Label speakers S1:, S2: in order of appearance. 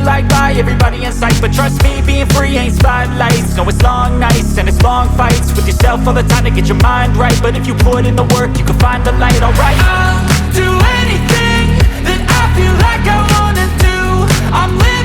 S1: like bye, everybody in sight. But trust me, being free ain't spotlights. No, it's long nights and it's long fights with yourself all the time to get your mind right. But if you put in the work, you can find the light, alright. I'll do anything that I feel like I wanna do. I'm living